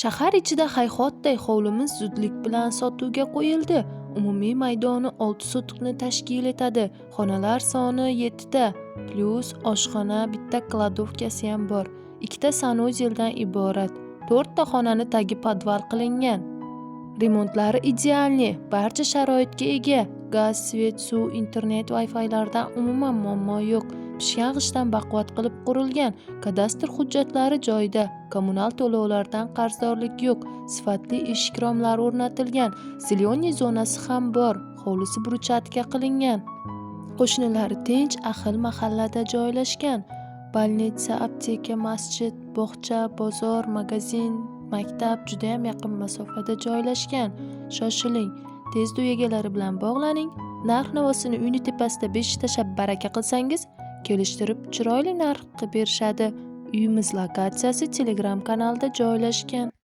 Shahar ichida hayhotday hovlimiz zudlik bilan sotuvga qo'yildi. Umumiy maydoni 6 sotixni tashkil etadi. Xonalar soni 7 ta, plus oshxona, bitta kladovkasi ham bor. 2 ta sanuzeldan iborat. 4 ta xonani tagi podval qilingan. Remontlari idealniy, barcha sharoitga ega. Gaz, svet, suv, internet, Wi-Fi'lardan umuman muammo yo'q. Pishgan g'ishtdan baquvvat qilib qurilgan. Kadastr hujjatlari joyida. Kommunal to'lovlardan qarzdorlik yo'q. Sifatli eshik romlari o'rnatilgan. Zelyoniy zonasi ham bor. Hovlisi bruschatka qilingan. Qo'shnilari tinch, ahil mahallada joylashgan. Bolnitsa, apteka, masjid, bog'cha, bozor, magazin, maktab juda ham yaqin masofada joylashgan. Shoshiling, tezda uy egalari bilan bog'laning. Narx-navosini uyni tepasida 5 tashlab baraka qilsangiz, kelishtirib chiroyli narxga berishadi. Uyimiz lokatsiyasi Telegram kanalida joylashgan.